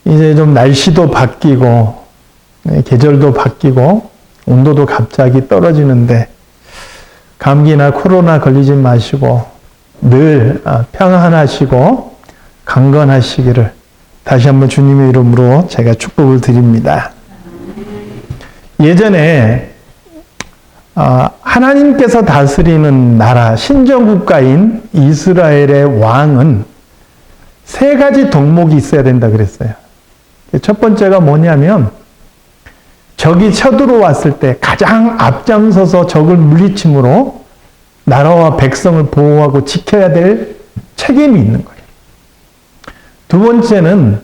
이제 좀 날씨도 바뀌고 계절도 바뀌고 온도도 갑자기 떨어지는데 감기나 코로나 걸리지 마시고 늘 평안하시고 강건하시기를 다시 한번 주님의 이름으로 제가 축복을 드립니다. 예전에 하나님께서 다스리는 나라 신정국가인 이스라엘의 왕은 세 가지 덕목이 있어야 된다 그랬어요. 첫 번째가 뭐냐면 적이 쳐들어왔을 때 가장 앞장서서 적을 물리침으로 나라와 백성을 보호하고 지켜야 될 책임이 있는 거예요. 두 번째는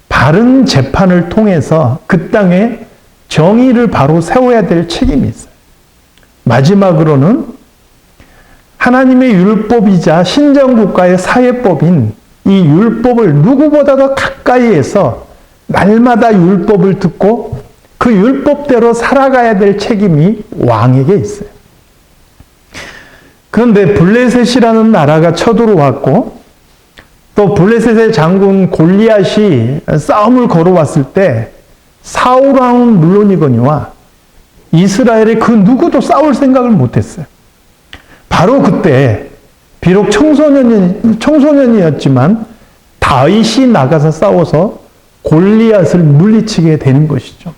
바른 재판을 통해서 그 땅에 정의를 바로 세워야 될 책임이 있어요. 마지막으로는 하나님의 율법이자 신정국가의 사회법인 이 율법을 누구보다도 가까이에서 날마다 율법을 듣고 그 율법대로 살아가야 될 책임이 왕에게 있어요. 그런데 블레셋이라는 나라가 쳐들어왔고 또 블레셋의 장군 골리앗이 싸움을 걸어왔을 때 사울 왕은 물론이거니와 이스라엘의 그 누구도 싸울 생각을 못했어요. 바로 그때 비록 청소년이었지만 다윗이 나가서 싸워서 골리앗을 물리치게 되는 것이죠.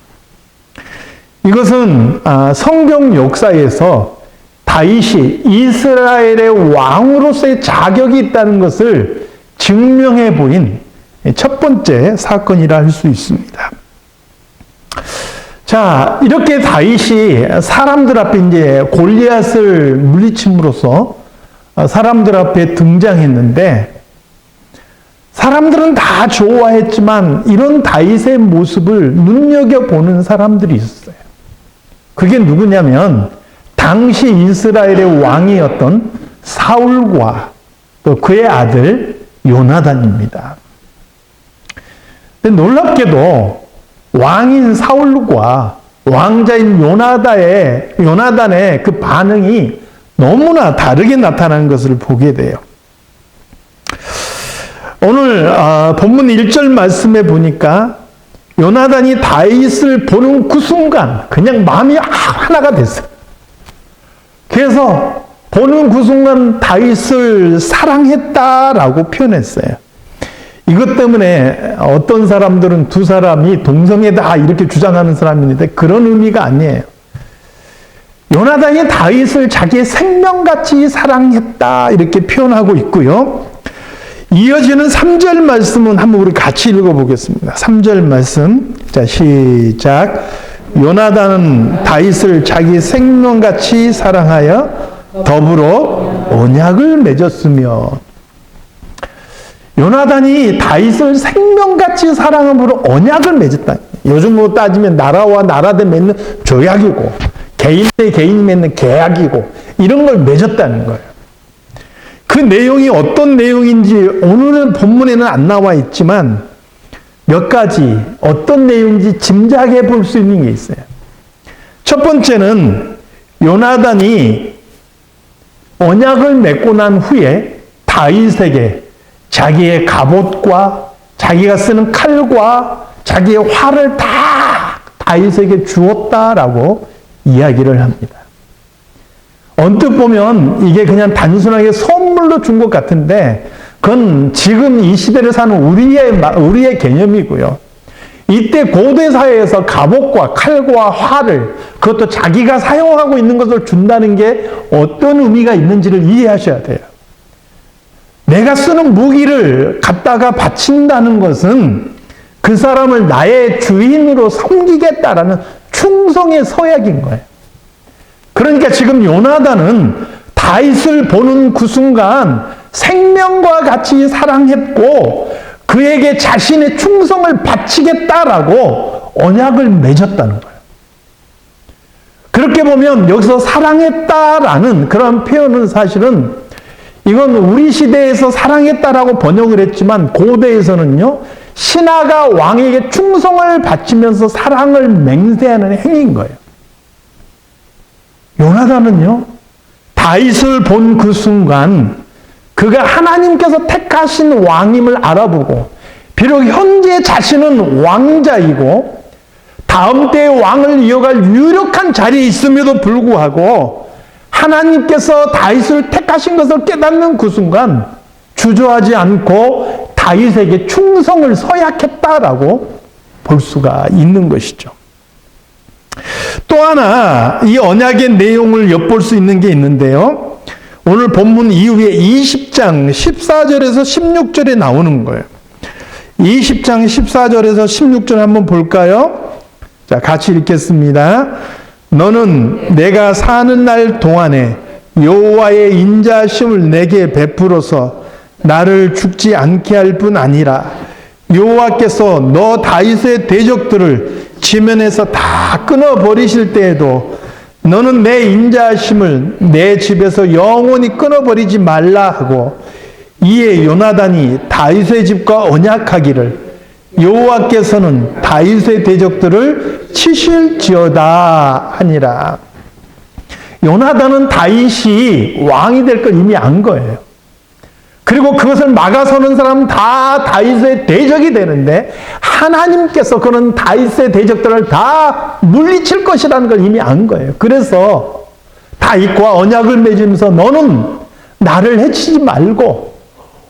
이것은 성경 역사에서 다윗이 이스라엘의 왕으로서의 자격이 있다는 것을 증명해 보인 첫 번째 사건이라 할 수 있습니다. 자, 이렇게 다윗이 사람들 앞에 이제 골리앗을 물리침으로써 사람들 앞에 등장했는데 사람들은 다 좋아했지만 이런 다윗의 모습을 눈여겨보는 사람들이 있었어요. 그게 누구냐면 당시 이스라엘의 왕이었던 사울과 또 그의 아들 요나단입니다. 근데 놀랍게도 왕인 사울과 왕자인 요나단의 그 반응이 너무나 다르게 나타나는 것을 보게 돼요. 오늘 본문 1절 말씀에 보니까 요나단이 다윗을 보는 그 순간 그냥 마음이 하나가 됐어요. 그래서 보는 그 순간 다윗을 사랑했다라고 표현했어요. 이것 때문에 어떤 사람들은 두 사람이 동성애다 이렇게 주장하는 사람이 있는데 그런 의미가 아니에요. 요나단이 다윗을 자기의 생명같이 사랑했다 이렇게 표현하고 있고요. 이어지는 3절 말씀은 한번 우리 같이 읽어보겠습니다. 3절 말씀. 자, 시작. 요나단은 다윗을 자기 생명같이 사랑하여 더불어 언약을 맺었으며 요나단이 다윗을 생명같이 사랑함으로 언약을 맺었다. 요즘으로 따지면 나라와 나라 대 맺는 조약이고 개인 대 개인이 맺는 계약이고 이런 걸 맺었다는 거예요. 그 내용이 어떤 내용인지 오늘은 본문에는 안 나와 있지만 몇 가지 어떤 내용인지 짐작해 볼 수 있는 게 있어요. 첫 번째는 요나단이 언약을 맺고 난 후에 다윗에게 자기의 갑옷과 자기가 쓰는 칼과 자기의 활을 다 다윗에게 주었다라고 이야기를 합니다. 언뜻 보면 이게 그냥 단순하게 선물로 준 것 같은데 그건 지금 이 시대를 사는 우리의 개념이고요. 이때 고대 사회에서 갑옷과 칼과 활을 그것도 자기가 사용하고 있는 것을 준다는 게 어떤 의미가 있는지를 이해하셔야 돼요. 내가 쓰는 무기를 갖다가 바친다는 것은 그 사람을 나의 주인으로 섬기겠다라는 충성의 서약인 거예요. 그러니까 지금 요나단은 다윗을 보는 그 순간 생명과 같이 사랑했고 그에게 자신의 충성을 바치겠다라고 언약을 맺었다는 거예요. 그렇게 보면 여기서 사랑했다라는 그런 표현은 사실은 이건 우리 시대에서 사랑했다라고 번역을 했지만 고대에서는요 신하가 왕에게 충성을 바치면서 사랑을 맹세하는 행위인 거예요. 요나단은요 다윗을 본 그 순간 그가 하나님께서 택하신 왕임을 알아보고 비록 현재 자신은 왕자이고 다음 때의 왕을 이어갈 유력한 자리에 있음에도 불구하고 하나님께서 다윗을 택하신 것을 깨닫는 그 순간 주저하지 않고 다윗에게 충성을 서약했다라고 볼 수가 있는 것이죠. 또 하나 이 언약의 내용을 엿볼 수 있는 게 있는데요. 오늘 본문 이후에 20장 14절에서 16절에 나오는 거예요. 20장 14절에서 16절 한번 볼까요? 자, 같이 읽겠습니다. 너는 내가 사는 날 동안에 여호와의 인자심을 내게 베풀어서 나를 죽지 않게 할 뿐 아니라 여호와께서 너 다윗의 대적들을 지면에서 다 끊어버리실 때에도 너는 내 인자하심을 내 집에서 영원히 끊어버리지 말라 하고 이에 요나단이 다윗의 집과 언약하기를 여호와께서는 다윗의 대적들을 치실지어다 하니라. 요나단은 다윗이 왕이 될 걸 이미 안 거예요. 그리고 그것을 막아서는 사람은 다 다윗의 대적이 되는데 하나님께서 그런 다윗의 대적들을 다 물리칠 것이라는 걸 이미 안 거예요. 그래서 다윗과 언약을 맺으면서 너는 나를 해치지 말고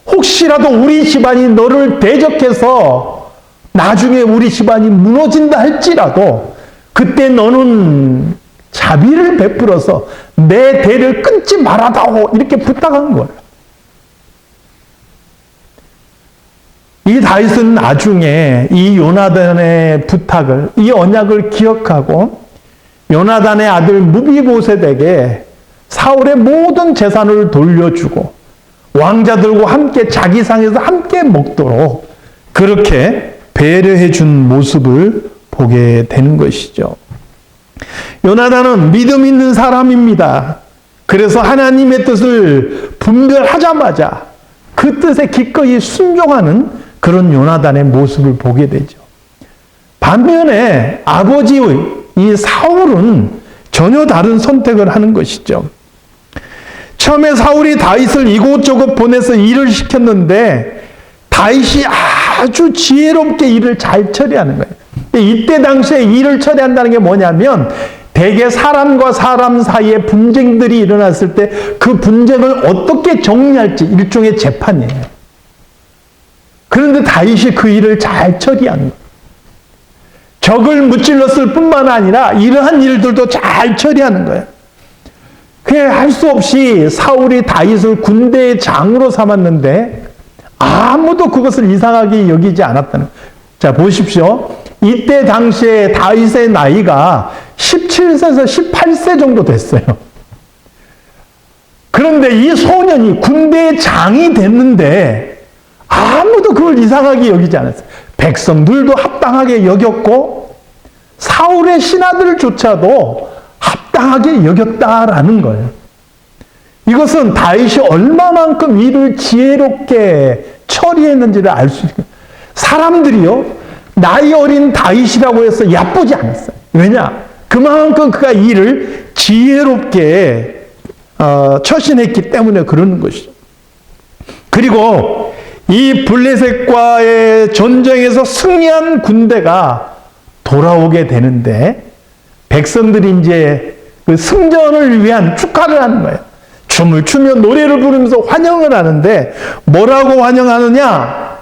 혹시라도 우리 집안이 너를 대적해서 나중에 우리 집안이 무너진다 할지라도 그때 너는 자비를 베풀어서 내 대를 끊지 말아다오 이렇게 부탁한 거예요. 이 다윗은 나중에 이 요나단의 부탁을, 이 언약을 기억하고 요나단의 아들 무비보셋에게 사울의 모든 재산을 돌려주고 왕자들과 함께 자기 상에서 함께 먹도록 그렇게 배려해 준 모습을 보게 되는 것이죠. 요나단은 믿음 있는 사람입니다. 그래서 하나님의 뜻을 분별하자마자 그 뜻에 기꺼이 순종하는 그런 요나단의 모습을 보게 되죠. 반면에 아버지의 이 사울은 전혀 다른 선택을 하는 것이죠. 처음에 사울이 다윗을 이곳저곳 보내서 일을 시켰는데 다윗이 아주 지혜롭게 일을 잘 처리하는 거예요. 이때 당시에 일을 처리한다는 게 뭐냐면 대개 사람과 사람 사이에 분쟁들이 일어났을 때 그 분쟁을 어떻게 정리할지 일종의 재판이에요. 그런데 다윗이 그 일을 잘 처리한 거예요. 적을 무찔렀을 뿐만 아니라 이러한 일들도 잘 처리하는 거예요. 그게 할 수 없이 사울이 다윗을 군대의 장으로 삼았는데 아무도 그것을 이상하게 여기지 않았다는 거예요. 자, 보십시오. 이때 당시에 다윗의 나이가 17세에서 18세 정도 됐어요. 그런데 이 소년이 군대의 장이 됐는데 아무도 그걸 이상하게 여기지 않았어요. 백성들도 합당하게 여겼고 사울의 신하들조차도 합당하게 여겼다라는 거예요. 이것은 다윗이 얼마만큼 일을 지혜롭게 처리했는지를 알 수 있어요. 사람들이요, 나이 어린 다윗이라고 해서 야쁘지 않았어요. 왜냐? 그만큼 그가 일을 지혜롭게 처신했기 때문에 그러는 것이죠. 그리고 이 블레셋과의 전쟁에서 승리한 군대가 돌아오게 되는데 백성들이 이제 그 승전을 위한 축하를 하는 거예요. 춤을 추며 노래를 부르면서 환영을 하는데 뭐라고 환영하느냐?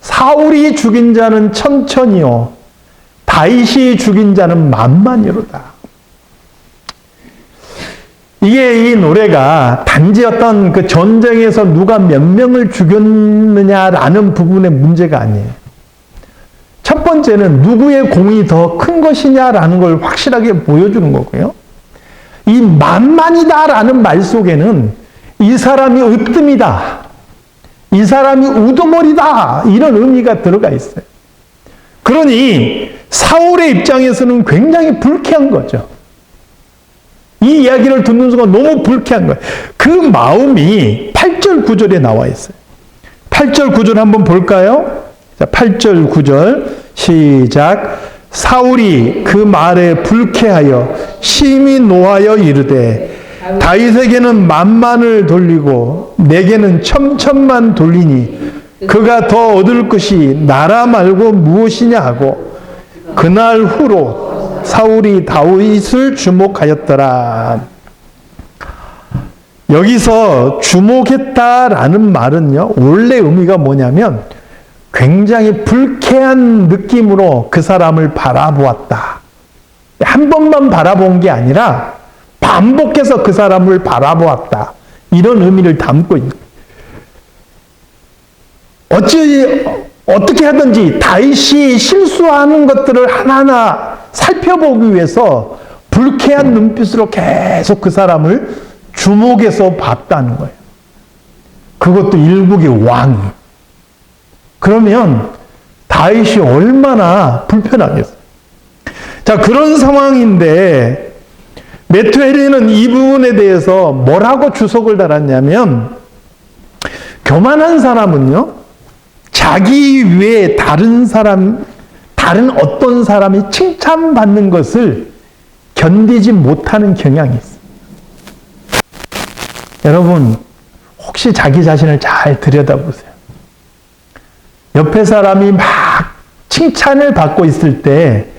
사울이 죽인 자는 천천히요 다윗이 죽인 자는 만만이로다. 이게 이 노래가 단지 어떤 그 전쟁에서 누가 몇 명을 죽였느냐라는 부분의 문제가 아니에요. 첫 번째는 누구의 공이 더 큰 것이냐라는 걸 확실하게 보여주는 거고요. 이 만만이다라는 말 속에는 이 사람이 으뜸이다, 이 사람이 우두머리다 이런 의미가 들어가 있어요. 그러니 사울의 입장에서는 굉장히 불쾌한 거죠. 이 이야기를 듣는 순간 너무 불쾌한 거예요. 그 마음이 8절 9절에 나와 있어요. 8절 9절 한번 볼까요? 자, 8절 9절 시작. 사울이 그 말에 불쾌하여 심히 노하여 이르되 다윗에게는 만만을 돌리고 내게는 천천만 돌리니 그가 더 얻을 것이 나라 말고 무엇이냐 하고 그날 후로 사울이 다윗을 주목하였더라. 여기서 주목했다라는 말은요, 원래 의미가 뭐냐면 굉장히 불쾌한 느낌으로 그 사람을 바라보았다. 한 번만 바라본 게 아니라 반복해서 그 사람을 바라보았다. 이런 의미를 담고 있는 거예요. 어떻게 하든지 다윗이 실수하는 것들을 하나하나 살펴보기 위해서 불쾌한 눈빛으로 계속 그 사람을 주목해서 봤다는 거예요. 그것도 일국의 왕이. 그러면 다윗이 얼마나 불편하겠어요. 자, 그런 상황인데 매튜 헨리는 이 부분에 대해서 뭐라고 주석을 달았냐면, 교만한 사람은요, 자기 외에 다른 어떤 사람이 칭찬받는 것을 견디지 못하는 경향이 있어요. 여러분, 혹시 자기 자신을 잘 들여다보세요. 옆에 사람이 막 칭찬을 받고 있을 때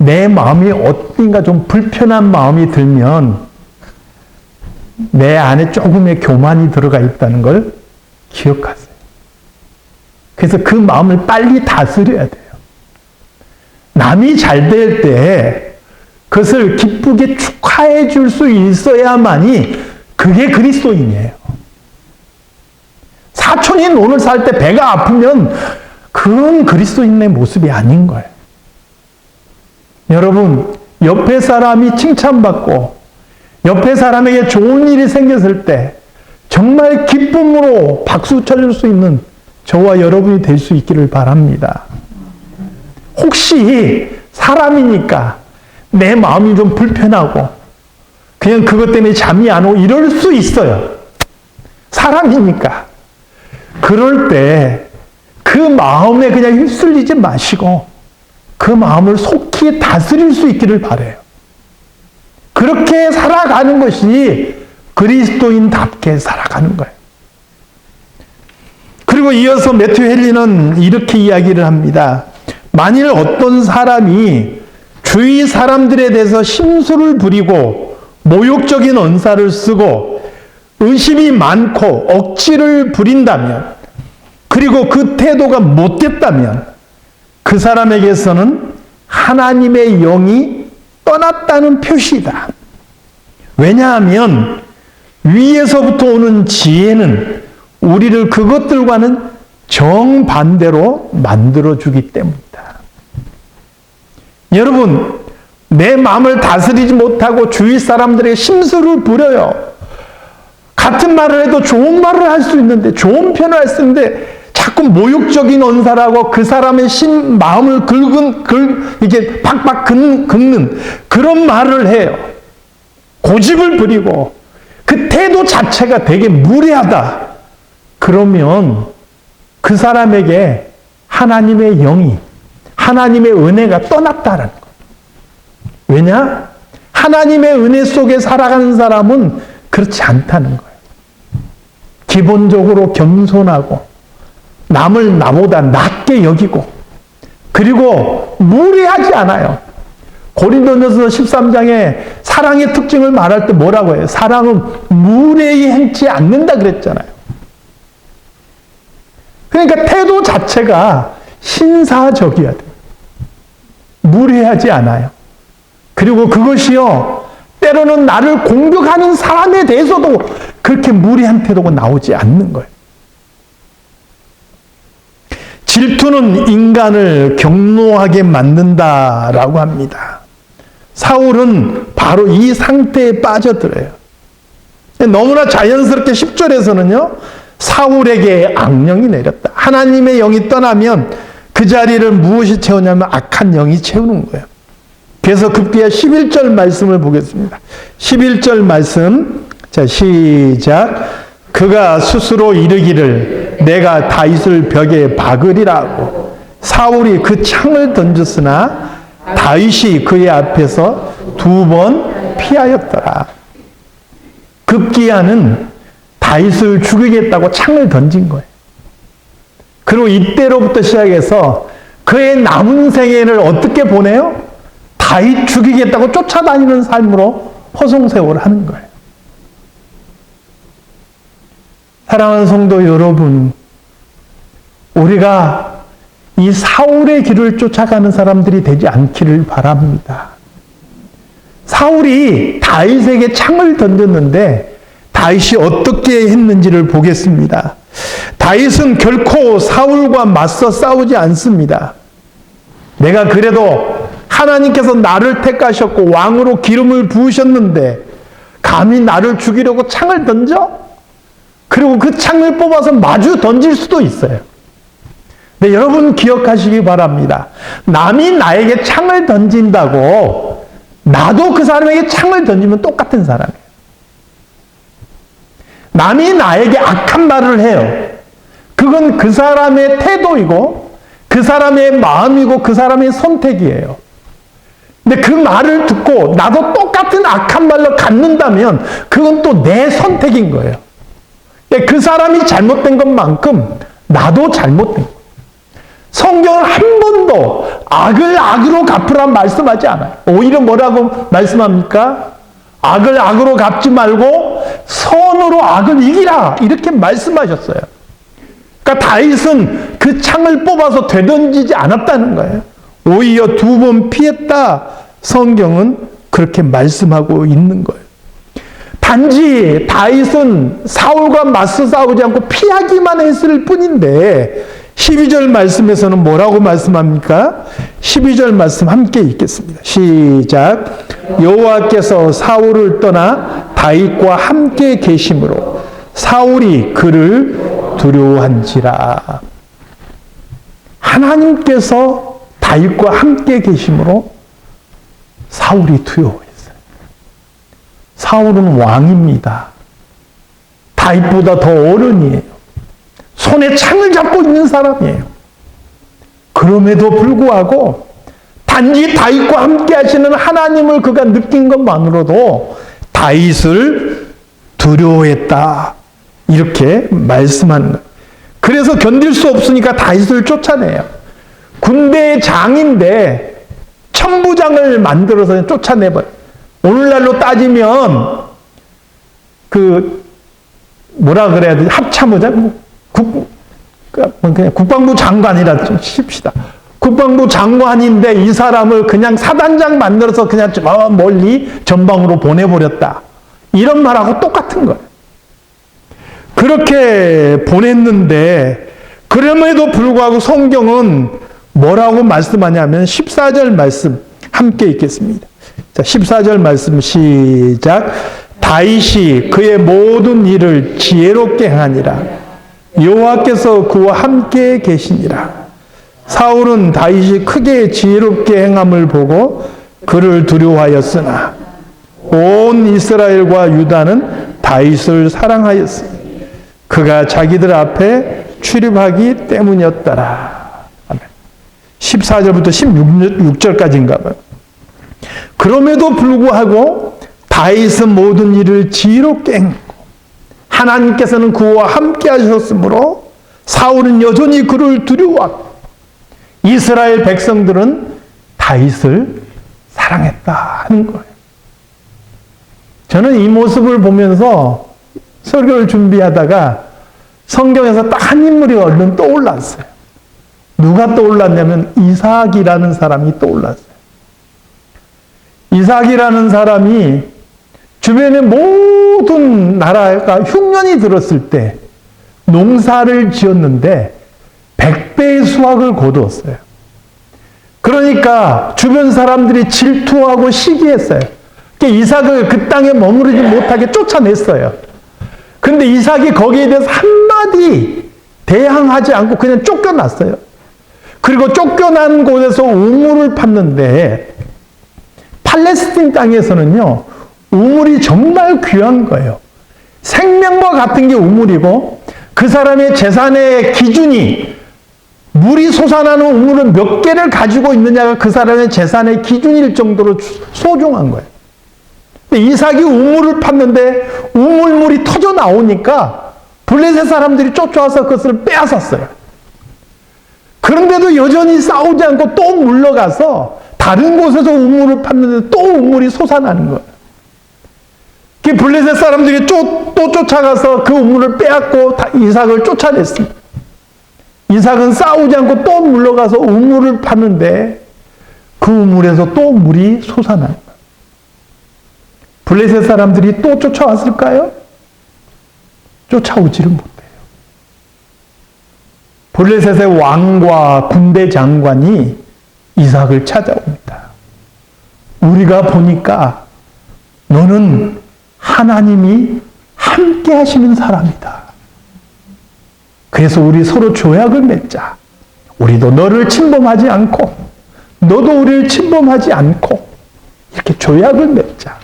내 마음이 어딘가 좀 불편한 마음이 들면 내 안에 조금의 교만이 들어가 있다는 걸 기억하세요. 그래서 그 마음을 빨리 다스려야 돼요. 남이 잘 될 때 그것을 기쁘게 축하해 줄 수 있어야만이 그게 그리스도인이에요. 사촌이 돈을 살 때 배가 아프면 그건 그리스도인의 모습이 아닌 거예요. 여러분, 옆에 사람이 칭찬받고 옆에 사람에게 좋은 일이 생겼을 때 정말 기쁨으로 박수 쳐줄 수 있는 저와 여러분이 될 수 있기를 바랍니다. 혹시 사람이니까 내 마음이 좀 불편하고 그냥 그것 때문에 잠이 안 오고 이럴 수 있어요. 사람이니까. 그럴 때 그 마음에 그냥 휩쓸리지 마시고 그 마음을 속히 다스릴 수 있기를 바라요. 그렇게 살아가는 것이 그리스도인답게 살아가는 거예요. 그리고 이어서 매튜 헨리는 이렇게 이야기를 합니다. 만일 어떤 사람이 주위 사람들에 대해서 심술을 부리고 모욕적인 언사를 쓰고 의심이 많고 억지를 부린다면, 그리고 그 태도가 못됐다면 그 사람에게서는 하나님의 영이 떠났다는 표시이다. 왜냐하면 위에서부터 오는 지혜는 우리를 그것들과는 정반대로 만들어주기 때문이다. 여러분, 내 마음을 다스리지 못하고 주위 사람들에게 심술을 부려요. 같은 말을 해도 좋은 말을 할 수 있는데, 좋은 표현을 할 수 있는데 자꾸 모욕적인 언사라고 그 사람의 마음을 이게 박박 긁는 그런 말을 해요. 고집을 부리고 그 태도 자체가 되게 무례하다. 그러면 그 사람에게 하나님의 영이, 하나님의 은혜가 떠났다라는 거예요. 왜냐? 하나님의 은혜 속에 살아가는 사람은 그렇지 않다는 거예요. 기본적으로 겸손하고 남을 나보다 낮게 여기고, 그리고 무례하지 않아요. 고린도전서 13장에 사랑의 특징을 말할 때 뭐라고 해요? 사랑은 무례히 행치 않는다 그랬잖아요. 그러니까 태도 자체가 신사적이어야 돼요. 무례하지 않아요. 그리고 그것이요, 때로는 나를 공격하는 사람에 대해서도 그렇게 무례한 태도가 나오지 않는 거예요. 질투는 인간을 경노하게 만든다라고 합니다. 사울은 바로 이 상태에 빠져들어요. 너무나 자연스럽게 10절에서는요, 사울에게 악령이 내렸다. 하나님의 영이 떠나면 그 자리를 무엇이 채우냐면 악한 영이 채우는 거예요. 그래서 급기야 11절 말씀을 보겠습니다. 11절 말씀, 자, 시작. 그가 스스로 이르기를 내가 다윗을 벽에 박으리라고 사울이 그 창을 던졌으나 다윗이 그의 앞에서 2번 피하였더라. 급기야는 다윗을 죽이겠다고 창을 던진 거예요. 그리고 이때로부터 시작해서 그의 남은 생애를 어떻게 보내요? 다윗 죽이겠다고 쫓아다니는 삶으로 허송세월을 하는 거예요. 사랑하는 성도 여러분, 우리가 이 사울의 길을 쫓아가는 사람들이 되지 않기를 바랍니다. 사울이 다윗에게 창을 던졌는데 다윗이 어떻게 했는지를 보겠습니다. 다윗은 결코 사울과 맞서 싸우지 않습니다. 내가 그래도 하나님께서 나를 택하셨고 왕으로 기름을 부으셨는데 감히 나를 죽이려고 창을 던져? 그리고 그 창을 뽑아서 마주 던질 수도 있어요. 근데 여러분 기억하시기 바랍니다. 남이 나에게 창을 던진다고 나도 그 사람에게 창을 던지면 똑같은 사람이에요. 남이 나에게 악한 말을 해요. 그건 그 사람의 태도이고 그 사람의 마음이고 그 사람의 선택이에요. 근데 그 말을 듣고 나도 똑같은 악한 말로 갖는다면 그건 또 내 선택인 거예요. 그 사람이 잘못된 것만큼 나도 잘못된 거예요. 성경은 한 번도 악을 악으로 갚으라 말씀하지 않아요. 오히려 뭐라고 말씀합니까? 악을 악으로 갚지 말고 선으로 악을 이기라 이렇게 말씀하셨어요. 그러니까 다윗은 그 창을 뽑아서 되던지지 않았다는 거예요. 오히려 2번 피했다. 성경은 그렇게 말씀하고 있는 거예요. 단지 다윗은 사울과 맞서 싸우지 않고 피하기만 했을 뿐인데 12절 말씀에서는 뭐라고 말씀합니까? 12절 말씀 함께 읽겠습니다. 시작. 여호와께서 사울을 떠나 다윗과 함께 계심으로 사울이 그를 두려워한지라. 하나님께서 다윗과 함께 계심으로 사울이 두려워했어요. 사울은 왕입니다. 다윗보다 더 어른이에요. 손에 창을 잡고 있는 사람이에요. 그럼에도 불구하고 단지 다윗과 함께 하시는 하나님을 그가 느낀 것만으로도 다윗을 두려워했다. 이렇게 말씀하는 거예요. 그래서 견딜 수 없으니까 다윗을 쫓아내요. 군대의 장인데 천부장을 만들어서 쫓아내버려요. 오늘날로 따지면 뭐라 그래야 되지? 합참의장? 그냥 국방부 장관이라 좀 칩시다. 국방부 장관인데 이 사람을 그냥 사단장 만들어서 그냥 저 멀리 전방으로 보내버렸다. 이런 말하고 똑같은 거예요. 그렇게 보냈는데 그럼에도 불구하고 성경은 뭐라고 말씀하냐면 14절 말씀 함께 읽겠습니다. 자, 14절 말씀 시작. 다윗이 그의 모든 일을 지혜롭게 행하니라. 여호와께서 그와 함께 계시니라. 사울은 다윗이 크게 지혜롭게 행함을 보고 그를 두려워하였으나 온 이스라엘과 유다는 다윗을 사랑하였으니 그가 자기들 앞에 출입하기 때문이었더라. 14절부터 16절까지인가 봐요. 그럼에도 불구하고 다윗은 모든 일을 지혜롭게 행했고 하나님께서는 그와 함께 하셨으므로 사울은 여전히 그를 두려워하고 이스라엘 백성들은 다윗을 사랑했다 하는 거예요. 저는 이 모습을 보면서 설교를 준비하다가 성경에서 딱 한 인물이 얼른 떠올랐어요. 누가 떠올랐냐면 이삭이라는 사람이 떠올랐어요. 이삭이라는 사람이 주변의 모든 나라가 흉년이 들었을 때 농사를 지었는데 100배의 수확을 거두었어요. 그러니까 주변 사람들이 질투하고 시기했어요. 이삭을 그 땅에 머무르지 못하게 쫓아냈어요. 근데 이삭이 거기에 대해서 한마디 대항하지 않고 그냥 쫓겨났어요. 그리고 쫓겨난 곳에서 우물을 팠는데 팔레스틴 땅에서는요, 우물이 정말 귀한 거예요. 생명과 같은 게 우물이고 그 사람의 재산의 기준이 물이 솟아나는 우물은 몇 개를 가지고 있느냐가 그 사람의 재산의 기준일 정도로 소중한 거예요. 근데 이삭이 우물을 팠는데 우물물이 터져 나오니까 블레셋 사람들이 쫓아와서 그것을 빼앗았어요. 그런데도 여전히 싸우지 않고 또 물러가서 다른 곳에서 우물을 팠는데 또 우물이 솟아나는 거예요. 그 블레셋 사람들이 또 쫓아가서 그 우물을 빼앗고 이삭을 쫓아냈습니다. 이삭은 싸우지 않고 또 물러가서 우물을 팠는데 그 우물에서 또 물이 솟아나는 거예요. 블레셋 사람들이 또 쫓아왔을까요? 쫓아오지를 못해요. 블레셋의 왕과 군대 장관이 이삭을 찾아옵니다. 우리가 보니까 너는 하나님이 함께 하시는 사람이다. 그래서 우리 서로 조약을 맺자. 우리도 너를 침범하지 않고 너도 우리를 침범하지 않고 이렇게 조약을 맺자.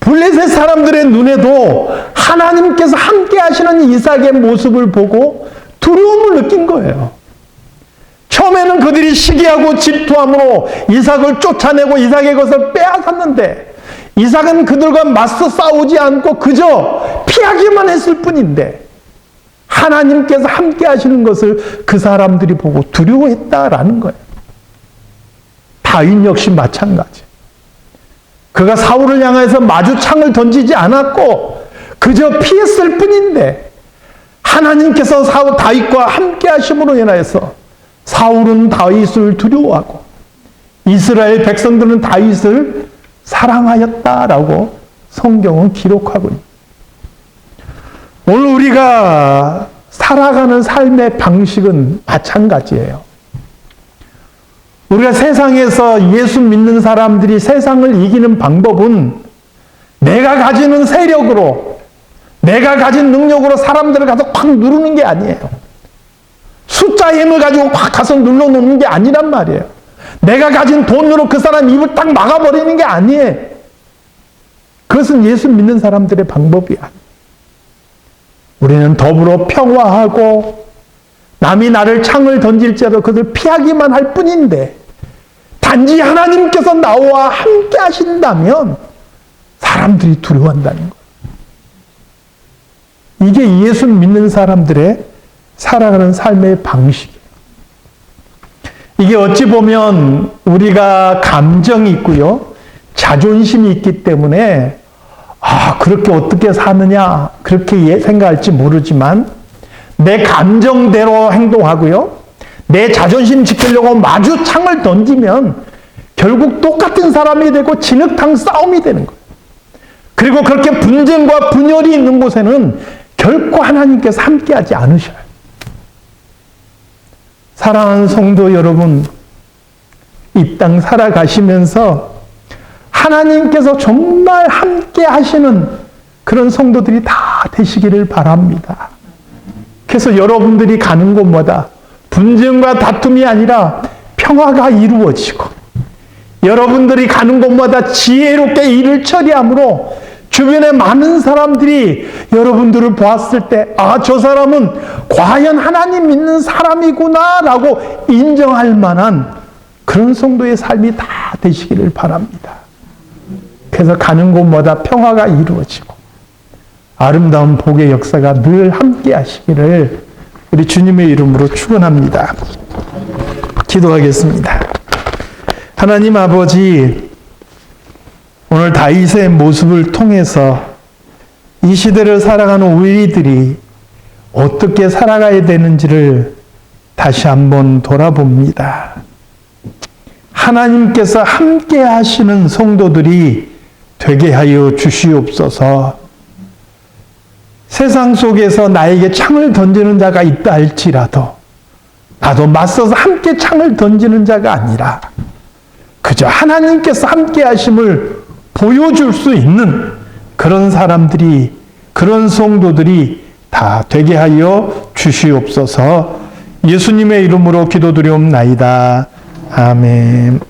블레셋 사람들의 눈에도 하나님께서 함께 하시는 이삭의 모습을 보고 두려움을 느낀 거예요. 처음에는 그들이 시기하고 질투함으로 이삭을 쫓아내고 이삭의 것을 빼앗았는데 이삭은 그들과 맞서 싸우지 않고 그저 피하기만 했을 뿐인데 하나님께서 함께 하시는 것을 그 사람들이 보고 두려워했다라는 거예요. 다윗 역시 마찬가지. 그가 사울을 향해서 마주 창을 던지지 않았고 그저 피했을 뿐인데 하나님께서 다윗과 함께 하심으로 인하여서 사울은 다윗을 두려워하고 이스라엘 백성들은 다윗을 사랑하였다라고 성경은 기록하고 있습니다. 오늘 우리가 살아가는 삶의 방식은 마찬가지예요. 우리가 세상에서 예수 믿는 사람들이 세상을 이기는 방법은 내가 가지는 세력으로, 내가 가진 능력으로 사람들을 가서 콱 누르는 게 아니에요. 숫자의 힘을 가지고 콱 가서 눌러놓는 게 아니란 말이에요. 내가 가진 돈으로 그 사람 입을 딱 막아버리는 게 아니에요. 그것은 예수 믿는 사람들의 방법이 아니에요. 우리는 더불어 평화하고 남이 나를 창을 던질지라도 그것을 피하기만 할 뿐인데 단지 하나님께서 나와 함께 하신다면 사람들이 두려워한다는 거예요. 이게 예수 믿는 사람들의 살아가는 삶의 방식이에요. 이게 어찌 보면 우리가 감정이 있고요. 자존심이 있기 때문에 그렇게 어떻게 사느냐 그렇게 생각할지 모르지만 내 감정대로 행동하고요. 내 자존심 지키려고 마주 창을 던지면 결국 똑같은 사람이 되고 진흙탕 싸움이 되는 거예요. 그리고 그렇게 분쟁과 분열이 있는 곳에는 결코 하나님께서 함께하지 않으셔요. 사랑하는 성도 여러분, 이 땅 살아가시면서 하나님께서 정말 함께 하시는 그런 성도들이 다 되시기를 바랍니다. 그래서 여러분들이 가는 곳마다 분쟁과 다툼이 아니라 평화가 이루어지고 여러분들이 가는 곳마다 지혜롭게 일을 처리함으로 주변에 많은 사람들이 여러분들을 보았을 때 저 사람은 과연 하나님 믿는 사람이구나 라고 인정할 만한 그런 성도의 삶이 다 되시기를 바랍니다. 그래서 가는 곳마다 평화가 이루어지고 아름다운 복의 역사가 늘 함께 하시기를 우리 주님의 이름으로 축원합니다. 기도하겠습니다. 하나님 아버지, 오늘 다윗의 모습을 통해서 이 시대를 살아가는 우리들이 어떻게 살아가야 되는지를 다시 한번 돌아봅니다. 하나님께서 함께 하시는 성도들이 되게 하여 주시옵소서. 세상 속에서 나에게 창을 던지는 자가 있다 할지라도 나도 맞서서 함께 창을 던지는 자가 아니라 그저 하나님께서 함께 하심을 보여줄 수 있는 그런 사람들이, 그런 성도들이 다 되게 하여 주시옵소서. 예수님의 이름으로 기도드리옵나이다. 아멘.